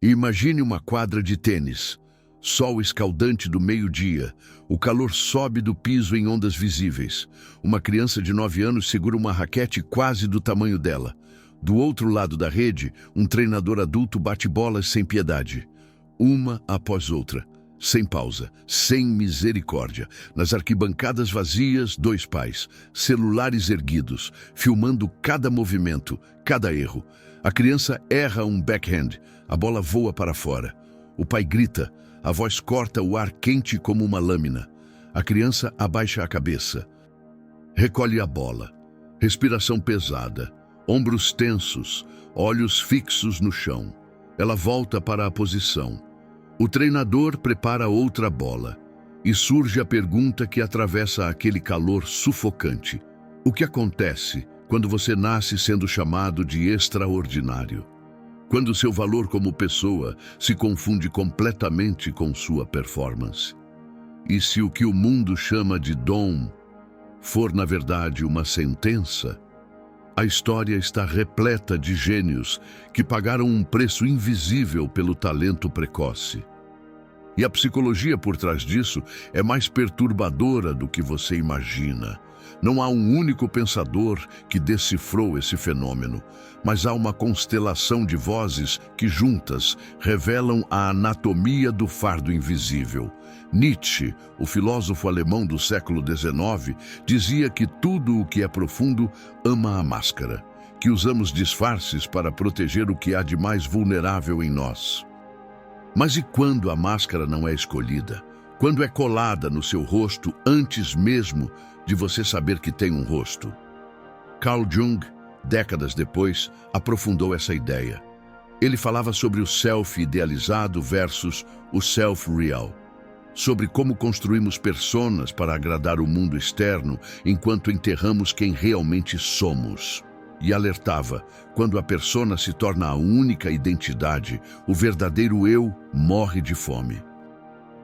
E imagine uma quadra de tênis. Sol escaldante do meio-dia. O calor sobe do piso em ondas visíveis. Uma criança de 9 anos segura uma raquete quase do tamanho dela. Do outro lado da rede, um treinador adulto bate bolas sem piedade. Uma após outra. Sem pausa, sem misericórdia. Nas arquibancadas vazias, 2 pais, celulares erguidos, filmando cada movimento, cada erro. A criança erra um backhand, a bola voa para fora. O pai grita, a voz corta o ar quente como uma lâmina. A criança abaixa a cabeça. Recolhe a bola. Respiração pesada, ombros tensos, olhos fixos no chão. Ela volta para a posição. O treinador prepara outra bola e surge a pergunta que atravessa aquele calor sufocante. O que acontece quando você nasce sendo chamado de extraordinário? Quando seu valor como pessoa se confunde completamente com sua performance? E se o que o mundo chama de dom for, na verdade, uma sentença? A história está repleta de gênios que pagaram um preço invisível pelo talento precoce. E a psicologia por trás disso é mais perturbadora do que você imagina. Não há um único pensador que decifrou esse fenômeno, mas há uma constelação de vozes que juntas revelam a anatomia do fardo invisível. Nietzsche, o filósofo alemão do século XIX, dizia que tudo o que é profundo ama a máscara, que usamos disfarces para proteger o que há de mais vulnerável em nós. Mas e quando a máscara não é escolhida? Quando é colada no seu rosto antes mesmo de você saber que tem um rosto? Carl Jung, décadas depois, aprofundou essa ideia. Ele falava sobre o self idealizado versus o self real. Sobre como construímos personas para agradar o mundo externo enquanto enterramos quem realmente somos. E alertava, quando a persona se torna a única identidade, o verdadeiro eu morre de fome.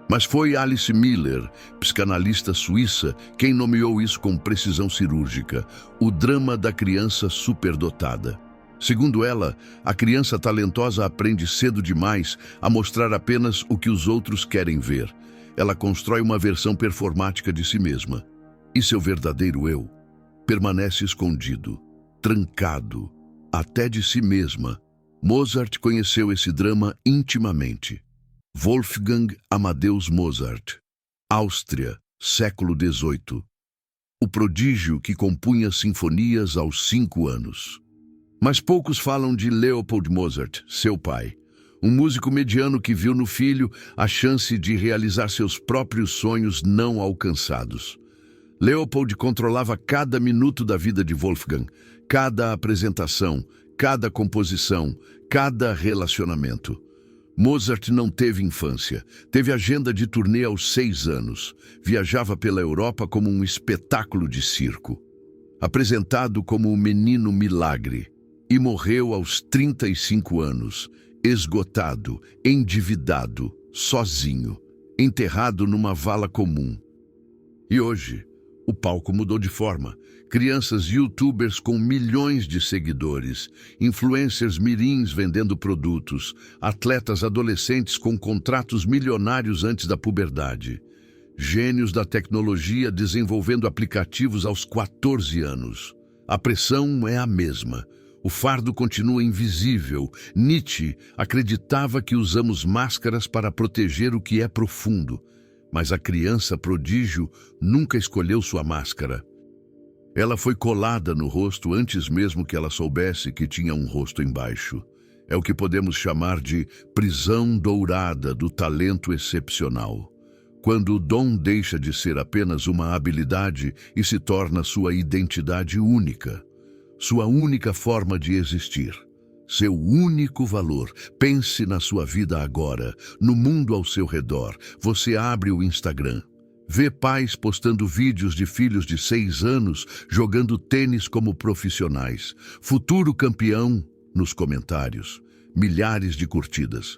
Mas foi Alice Miller, psicanalista suíça, quem nomeou isso com precisão cirúrgica, o drama da criança superdotada. Segundo ela, a criança talentosa aprende cedo demais a mostrar apenas o que os outros querem ver. Ela constrói uma versão performática de si mesma. E seu verdadeiro eu permanece escondido, trancado, até de si mesma. Mozart conheceu esse drama intimamente. Wolfgang Amadeus Mozart, Áustria, século XVIII. O prodígio que compunha sinfonias aos 5 anos. Mas poucos falam de Leopold Mozart, seu pai. Um músico mediano que viu no filho a chance de realizar seus próprios sonhos não alcançados. Leopold controlava cada minuto da vida de Wolfgang, cada apresentação, cada composição, cada relacionamento. Mozart não teve infância, teve agenda de turnê aos 6 anos, viajava pela Europa como um espetáculo de circo. Apresentado como o menino milagre, e morreu aos 35 anos, esgotado, endividado, sozinho, enterrado numa vala comum. E hoje, o palco mudou de forma. Crianças youtubers com milhões de seguidores, influencers mirins vendendo produtos, atletas adolescentes com contratos milionários antes da puberdade, gênios da tecnologia desenvolvendo aplicativos aos 14 anos. A pressão é a mesma. O fardo continua invisível. Nietzsche acreditava que usamos máscaras para proteger o que é profundo, mas a criança prodígio nunca escolheu sua máscara. Ela foi colada no rosto antes mesmo que ela soubesse que tinha um rosto embaixo. É o que podemos chamar de prisão dourada do talento excepcional. Quando o dom deixa de ser apenas uma habilidade e se torna sua identidade única. Sua única forma de existir. Seu único valor. Pense na sua vida agora, no mundo ao seu redor. Você abre o Instagram. Vê pais postando vídeos de filhos de 6 anos jogando tênis como profissionais. Futuro campeão nos comentários. Milhares de curtidas.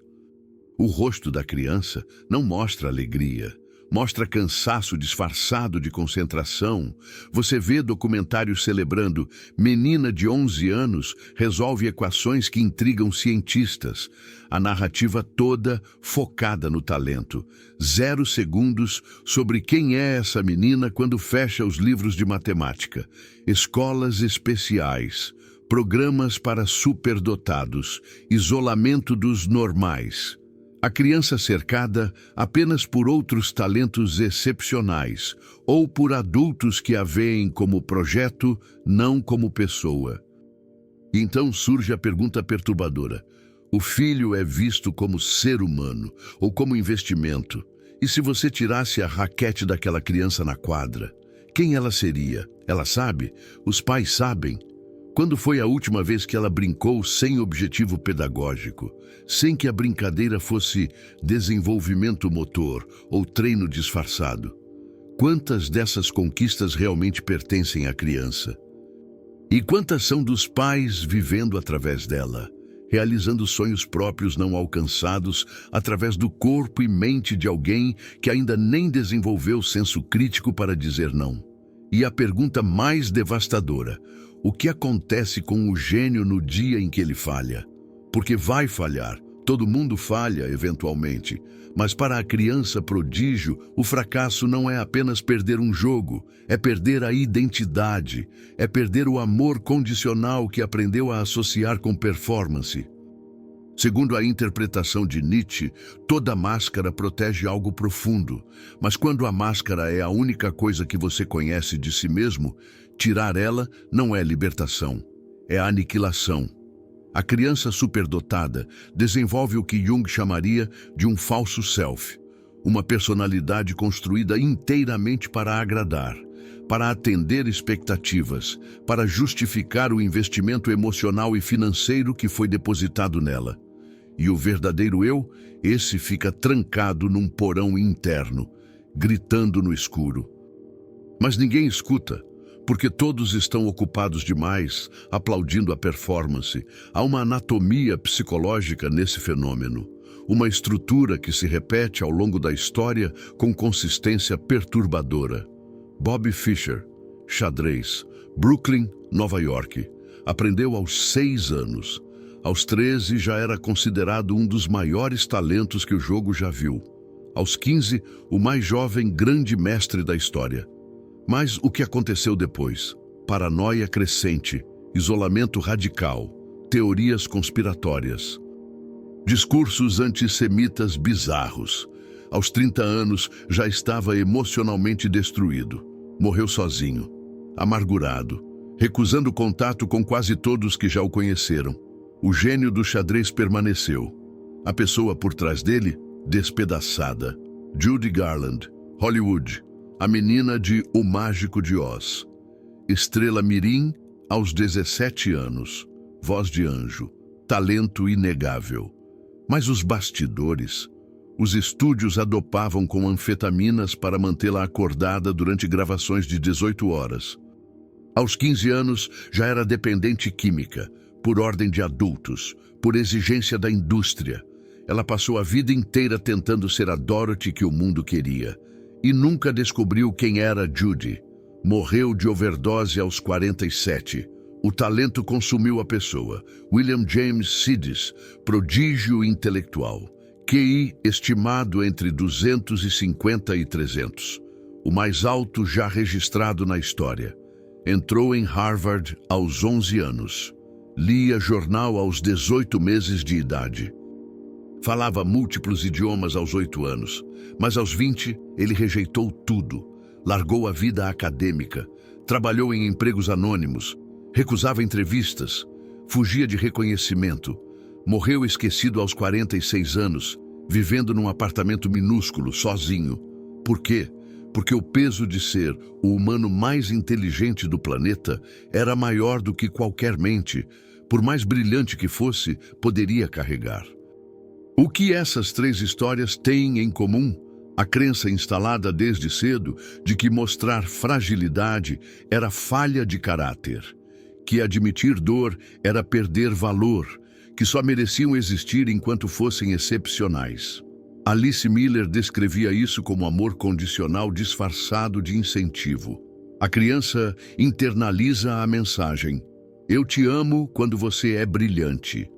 O rosto da criança não mostra alegria. mostra cansaço disfarçado de concentração. Você vê documentários celebrando menina de 11 anos resolve equações que intrigam cientistas. A narrativa toda focada no talento. 0 segundos sobre quem é essa menina quando fecha os livros de matemática. Escolas especiais, programas para superdotados, isolamento dos normais. A criança cercada apenas por outros talentos excepcionais ou por adultos que a veem como projeto, não como pessoa. Então surge a pergunta perturbadora. O filho é visto como ser humano ou como investimento. E se você tirasse a raquete daquela criança na quadra, quem ela seria? Ela sabe? Os pais sabem? Quando foi a última vez que ela brincou sem objetivo pedagógico, sem que a brincadeira fosse desenvolvimento motor ou treino disfarçado? Quantas dessas conquistas realmente pertencem à criança? E quantas são dos pais vivendo através dela, realizando sonhos próprios não alcançados através do corpo e mente de alguém que ainda nem desenvolveu senso crítico para dizer não? E a pergunta mais devastadora: o que acontece com o gênio no dia em que ele falha? Porque vai falhar, todo mundo falha eventualmente. Mas para a criança prodígio, o fracasso não é apenas perder um jogo, é perder a identidade, é perder o amor condicional que aprendeu a associar com performance. Segundo a interpretação de Nietzsche, toda máscara protege algo profundo, mas quando a máscara é a única coisa que você conhece de si mesmo, tirar ela não é libertação, é aniquilação. A criança superdotada desenvolve o que Jung chamaria de um falso self, uma personalidade construída inteiramente para agradar, para atender expectativas, para justificar o investimento emocional e financeiro que foi depositado nela. E o verdadeiro eu, esse fica trancado num porão interno, gritando no escuro. Mas ninguém escuta, porque todos estão ocupados demais, aplaudindo a performance. Há uma anatomia psicológica nesse fenômeno, uma estrutura que se repete ao longo da história com consistência perturbadora. Bobby Fischer, xadrez, Brooklyn, Nova York. Aprendeu aos 6 anos. Aos 13 já era considerado um dos maiores talentos que o jogo já viu. Aos 15, o mais jovem grande mestre da história. Mas o que aconteceu depois? Paranoia crescente, isolamento radical, teorias conspiratórias, discursos antissemitas bizarros. Aos 30 anos já estava emocionalmente destruído. Morreu sozinho, amargurado, recusando contato com quase todos que já o conheceram. O gênio do xadrez permaneceu. A pessoa por trás dele, despedaçada. Judy Garland, Hollywood. A menina de O Mágico de Oz. Estrela mirim aos 17 anos. Voz de anjo. Talento inegável. Mas os bastidores. Os estúdios a dopavam com anfetaminas para mantê-la acordada durante gravações de 18 horas. Aos 15 anos já era dependente química, por ordem de adultos, por exigência da indústria. Ela passou a vida inteira tentando ser a Dorothy que o mundo queria. E nunca descobriu quem era Judy. Morreu de overdose aos 47. O talento consumiu a pessoa. William James Sidis, prodígio intelectual. QI estimado entre 250 e 300. O mais alto já registrado na história. Entrou em Harvard aos 11 anos. Lia jornal aos 18 meses de idade. Falava múltiplos idiomas aos 8 anos, mas aos 20 ele rejeitou tudo. Largou a vida acadêmica, trabalhou em empregos anônimos, recusava entrevistas, fugia de reconhecimento. Morreu esquecido aos 46 anos, vivendo num apartamento minúsculo, sozinho. Por quê? Porque o peso de ser o humano mais inteligente do planeta era maior do que qualquer mente, por mais brilhante que fosse, poderia carregar. O que essas 3 histórias têm em comum? A crença instalada desde cedo de que mostrar fragilidade era falha de caráter, que admitir dor era perder valor, que só mereciam existir enquanto fossem excepcionais. Alice Miller descrevia isso como amor condicional disfarçado de incentivo. A criança internaliza a mensagem: "Eu te amo quando você é brilhante",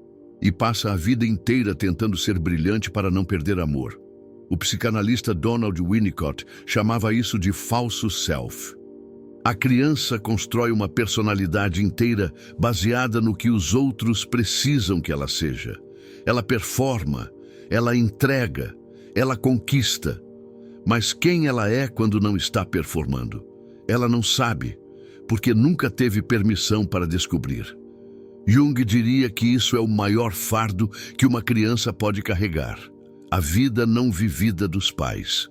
e passa a vida inteira tentando ser brilhante para não perder amor. O psicanalista Donald Winnicott chamava isso de falso self. A criança constrói uma personalidade inteira baseada no que os outros precisam que ela seja. Ela performa, ela entrega, ela conquista. Mas quem ela é quando não está performando? Ela não sabe, porque nunca teve permissão para descobrir. Jung diria que isso é o maior fardo que uma criança pode carregar: a vida não vivida dos pais.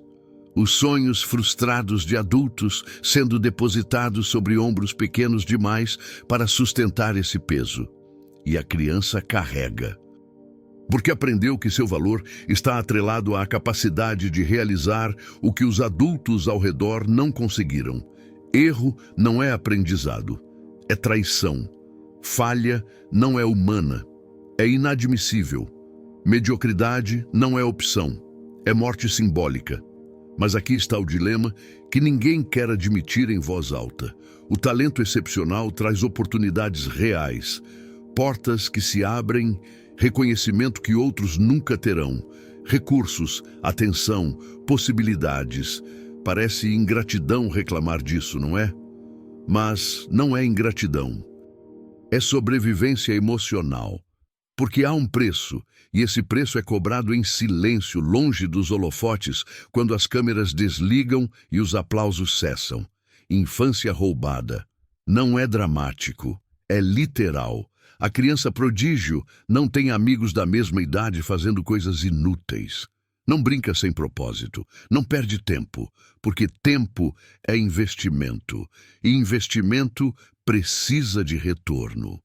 Os sonhos frustrados de adultos sendo depositados sobre ombros pequenos demais para sustentar esse peso. E a criança carrega. Porque aprendeu que seu valor está atrelado à capacidade de realizar o que os adultos ao redor não conseguiram. Erro não é aprendizado, é traição. Falha não é humana, é inadmissível. Mediocridade não é opção, é morte simbólica. Mas aqui está o dilema que ninguém quer admitir em voz alta. O talento excepcional traz oportunidades reais, portas que se abrem, reconhecimento que outros nunca terão, recursos, atenção, possibilidades. Parece ingratidão reclamar disso, não é? Mas não é ingratidão. É sobrevivência emocional. Porque há um preço, e esse preço é cobrado em silêncio, longe dos holofotes, quando as câmeras desligam e os aplausos cessam. Infância roubada. Não é dramático, é literal. A criança prodígio não tem amigos da mesma idade fazendo coisas inúteis. Não brinca sem propósito, não perde tempo, porque tempo é investimento, e investimento precisa de retorno.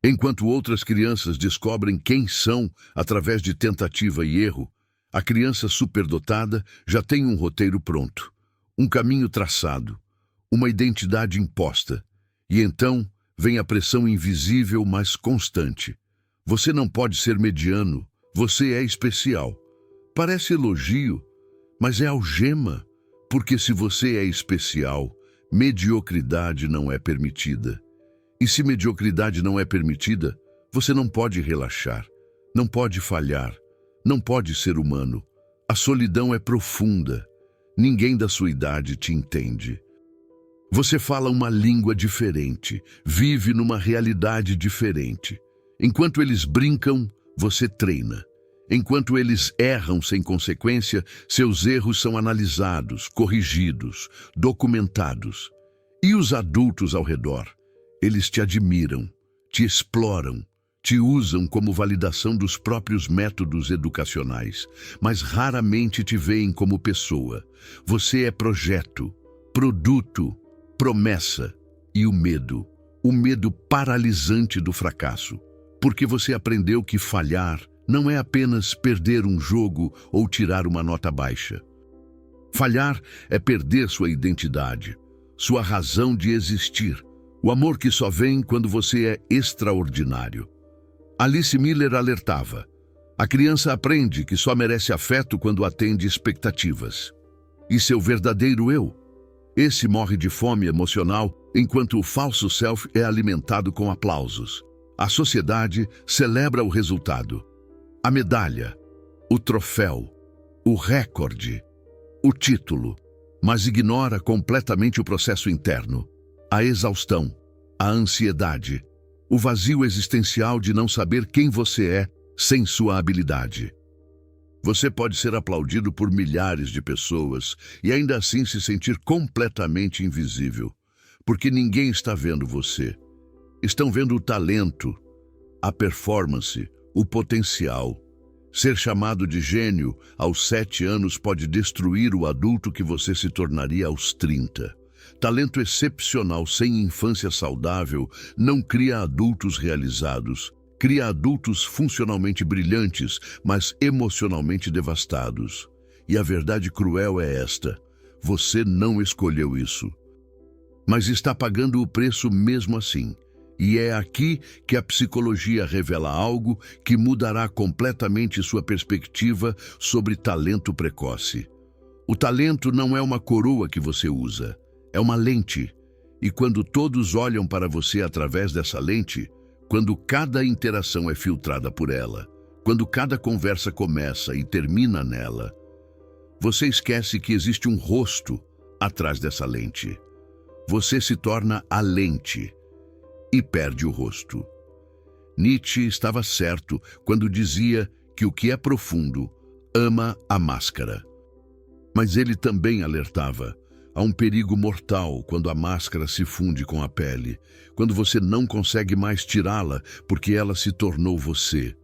Enquanto outras crianças descobrem quem são através de tentativa e erro, a criança superdotada já tem um roteiro pronto, um caminho traçado, uma identidade imposta. E então vem a pressão invisível, mas constante. Você não pode ser mediano, você é especial. Parece elogio, mas é algema, porque se você é especial, mediocridade não é permitida. E se mediocridade não é permitida, você não pode relaxar, não pode falhar, não pode ser humano. A solidão é profunda. Ninguém da sua idade te entende. Você fala uma língua diferente, vive numa realidade diferente. Enquanto eles brincam, você treina. Enquanto eles erram sem consequência, seus erros são analisados, corrigidos, documentados. E os adultos ao redor? Eles te admiram, te exploram, te usam como validação dos próprios métodos educacionais, mas raramente te veem como pessoa. Você é projeto, produto, promessa e o medo paralisante do fracasso, porque você aprendeu que falhar não é apenas perder um jogo ou tirar uma nota baixa. Falhar é perder sua identidade, sua razão de existir. O amor que só vem quando você é extraordinário. Alice Miller alertava: a criança aprende que só merece afeto quando atende expectativas. E seu verdadeiro eu? Esse morre de fome emocional, enquanto o falso self é alimentado com aplausos. A sociedade celebra o resultado. A medalha, o troféu, o recorde, o título, mas ignora completamente o processo interno. A exaustão, a ansiedade, o vazio existencial de não saber quem você é sem sua habilidade. Você pode ser aplaudido por milhares de pessoas e ainda assim se sentir completamente invisível, porque ninguém está vendo você. Estão vendo o talento, a performance, o potencial. Ser chamado de gênio aos 7 anos pode destruir o adulto que você se tornaria aos 30. Talento excepcional sem infância saudável não cria adultos realizados, cria adultos funcionalmente brilhantes, mas emocionalmente devastados. E a verdade cruel é esta: você não escolheu isso. Mas está pagando o preço mesmo assim. E é aqui que a psicologia revela algo que mudará completamente sua perspectiva sobre talento precoce. O talento não é uma coroa que você usa, é uma lente. E quando todos olham para você através dessa lente, quando cada interação é filtrada por ela, quando cada conversa começa e termina nela, você esquece que existe um rosto atrás dessa lente. Você se torna a lente e perde o rosto. Nietzsche estava certo quando dizia que o que é profundo ama a máscara. Mas ele também alertava: há um perigo mortal quando a máscara se funde com a pele, quando você não consegue mais tirá-la porque ela se tornou você.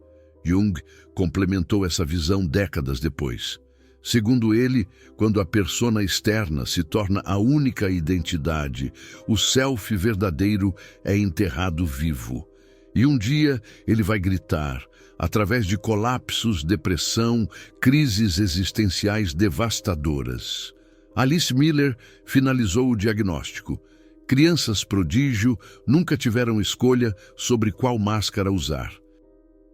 Jung complementou essa visão décadas depois. Segundo ele, quando a persona externa se torna a única identidade, o self verdadeiro é enterrado vivo. E um dia ele vai gritar, através de colapsos, depressão, crises existenciais devastadoras. Alice Miller finalizou o diagnóstico. Crianças prodígio nunca tiveram escolha sobre qual máscara usar.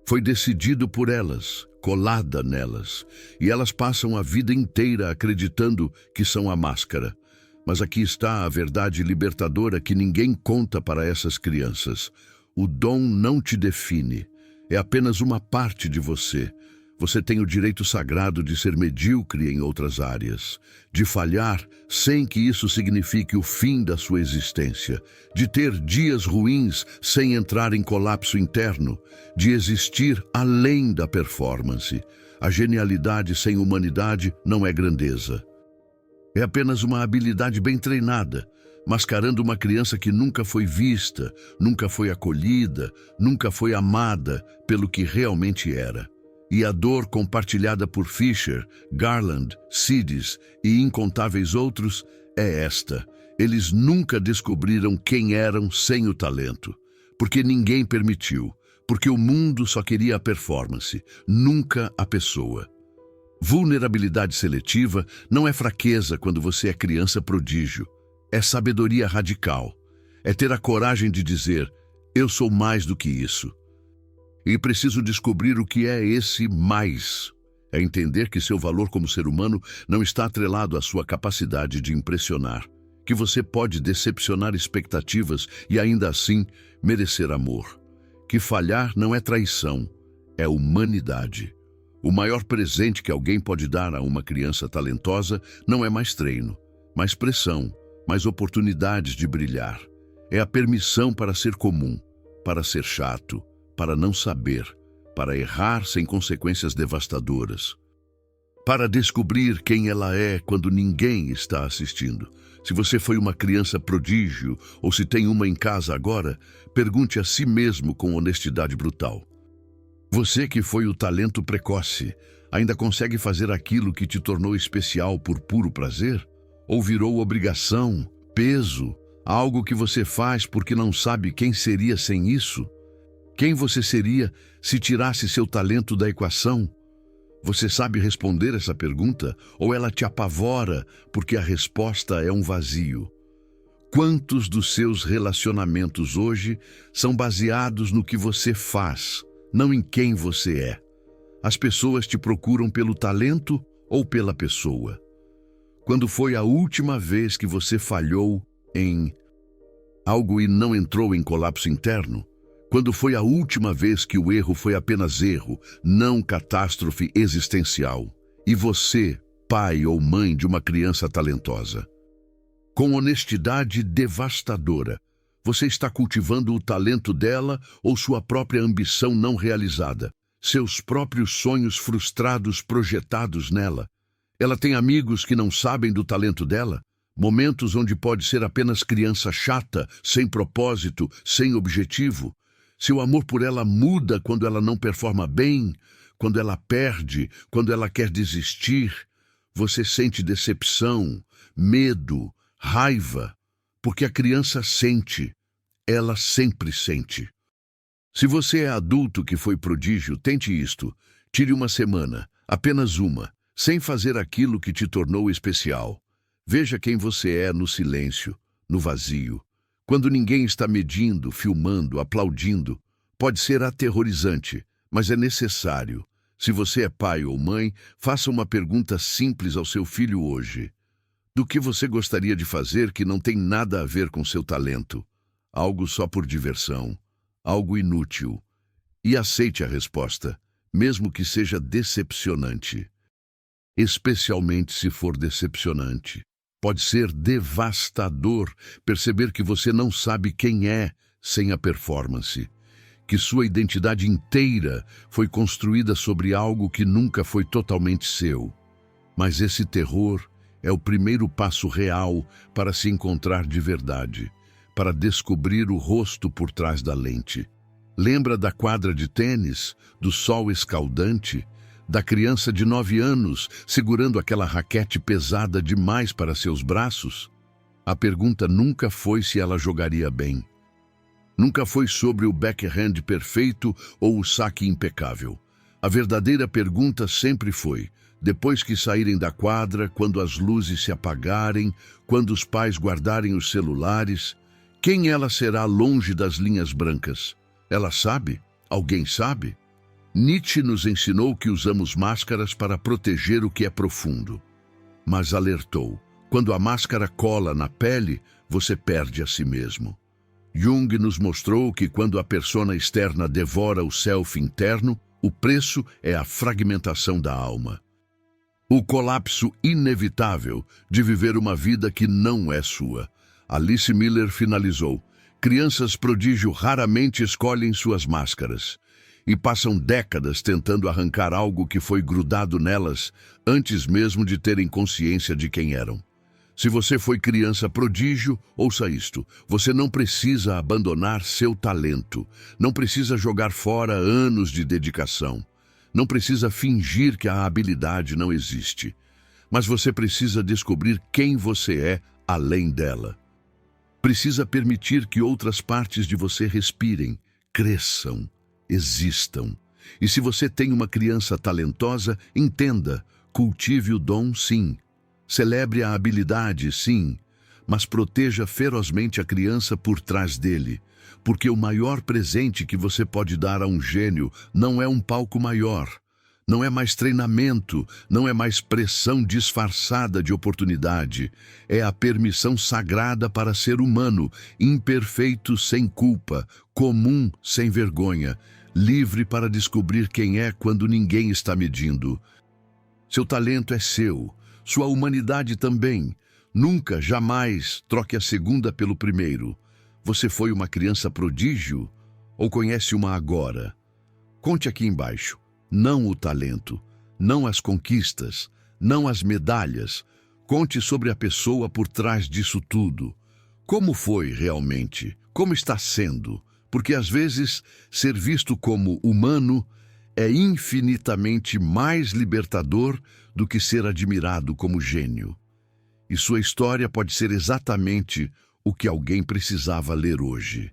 Foi decidido por elas, colada nelas, e elas passam a vida inteira acreditando que são a máscara. Mas aqui está a verdade libertadora que ninguém conta para essas crianças. O dom não te define, é apenas uma parte de você. Você tem o direito sagrado de ser medíocre em outras áreas, de falhar sem que isso signifique o fim da sua existência, de ter dias ruins sem entrar em colapso interno, de existir além da performance. A genialidade sem humanidade não é grandeza. É apenas uma habilidade bem treinada, mascarando uma criança que nunca foi vista, nunca foi acolhida, nunca foi amada pelo que realmente era. E a dor compartilhada por Fisher, Garland, Sidis e incontáveis outros é esta: eles nunca descobriram quem eram sem o talento, porque ninguém permitiu, porque o mundo só queria a performance, nunca a pessoa. Vulnerabilidade seletiva não é fraqueza quando você é criança prodígio, é sabedoria radical, é ter a coragem de dizer: eu sou mais do que isso. E preciso descobrir o que é esse mais. É entender que seu valor como ser humano não está atrelado à sua capacidade de impressionar, que você pode decepcionar expectativas e ainda assim merecer amor, que falhar não é traição, é humanidade. O maior presente que alguém pode dar a uma criança talentosa não é mais treino, mais pressão, mais oportunidades de brilhar. É a permissão para ser comum, para ser chato, para não saber, para errar sem consequências devastadoras, para descobrir quem ela é quando ninguém está assistindo. Se você foi uma criança prodígio ou se tem uma em casa agora, pergunte a si mesmo com honestidade brutal. Você que foi o talento precoce, ainda consegue fazer aquilo que te tornou especial por puro prazer? Ou virou obrigação, peso, algo que você faz porque não sabe quem seria sem isso? Quem você seria se tirasse seu talento da equação? Você sabe responder essa pergunta ou ela te apavora porque a resposta é um vazio? Quantos dos seus relacionamentos hoje são baseados no que você faz, não em quem você é? As pessoas te procuram pelo talento ou pela pessoa? Quando foi a última vez que você falhou em algo e não entrou em colapso interno? Quando foi a última vez que o erro foi apenas erro, não catástrofe existencial? E você, pai ou mãe de uma criança talentosa? Com honestidade devastadora, você está cultivando o talento dela ou sua própria ambição não realizada, seus próprios sonhos frustrados projetados nela? Ela tem amigos que não sabem do talento dela? Momentos onde pode ser apenas criança chata, sem propósito, sem objetivo? Seu amor por ela muda quando ela não performa bem, quando ela perde, quando ela quer desistir. Você sente decepção, medo, raiva, porque a criança sente, ela sempre sente. Se você é adulto que foi prodígio, tente isto. Tire uma semana, apenas uma, sem fazer aquilo que te tornou especial. Veja quem você é no silêncio, no vazio. Quando ninguém está medindo, filmando, aplaudindo, pode ser aterrorizante, mas é necessário. Se você é pai ou mãe, faça uma pergunta simples ao seu filho hoje. Do que você gostaria de fazer que não tem nada a ver com seu talento? Algo só por diversão, algo inútil. E aceite a resposta, mesmo que seja decepcionante. Especialmente se for decepcionante. Pode ser devastador perceber que você não sabe quem é sem a performance, que sua identidade inteira foi construída sobre algo que nunca foi totalmente seu. Mas esse terror é o primeiro passo real para se encontrar de verdade, para descobrir o rosto por trás da lente. Lembra da quadra de tênis, do sol escaldante, da criança de 9 anos segurando aquela raquete pesada demais para seus braços? A pergunta nunca foi se ela jogaria bem. Nunca foi sobre o backhand perfeito ou o saque impecável. A verdadeira pergunta sempre foi, depois que saírem da quadra, quando as luzes se apagarem, quando os pais guardarem os celulares, quem ela será longe das linhas brancas? Ela sabe? Alguém sabe? Nietzsche nos ensinou que usamos máscaras para proteger o que é profundo. Mas alertou, quando a máscara cola na pele, você perde a si mesmo. Jung nos mostrou que quando a persona externa devora o self interno, o preço é a fragmentação da alma. O colapso inevitável de viver uma vida que não é sua. Alice Miller finalizou, crianças prodígio raramente escolhem suas máscaras e passam décadas tentando arrancar algo que foi grudado nelas antes mesmo de terem consciência de quem eram. Se você foi criança prodígio, ouça isto, você não precisa abandonar seu talento, não precisa jogar fora anos de dedicação, não precisa fingir que a habilidade não existe, mas você precisa descobrir quem você é além dela. Precisa permitir que outras partes de você respirem, cresçam, existam. E se você tem uma criança talentosa, entenda, cultive o dom, sim. Celebre a habilidade, sim, mas proteja ferozmente a criança por trás dele, porque o maior presente que você pode dar a um gênio não é um palco maior, não é mais treinamento, não é mais pressão disfarçada de oportunidade, é a permissão sagrada para ser humano, imperfeito sem culpa, comum sem vergonha, livre para descobrir quem é quando ninguém está medindo. Seu talento é seu, sua humanidade também. Nunca, jamais, troque a segunda pelo primeiro. Você foi uma criança prodígio ou conhece uma agora? Conte aqui embaixo. Não o talento, não as conquistas, não as medalhas. Conte sobre a pessoa por trás disso tudo. Como foi realmente? Como está sendo? Porque às vezes, ser visto como humano é infinitamente mais libertador do que ser admirado como gênio. E sua história pode ser exatamente o que alguém precisava ler hoje.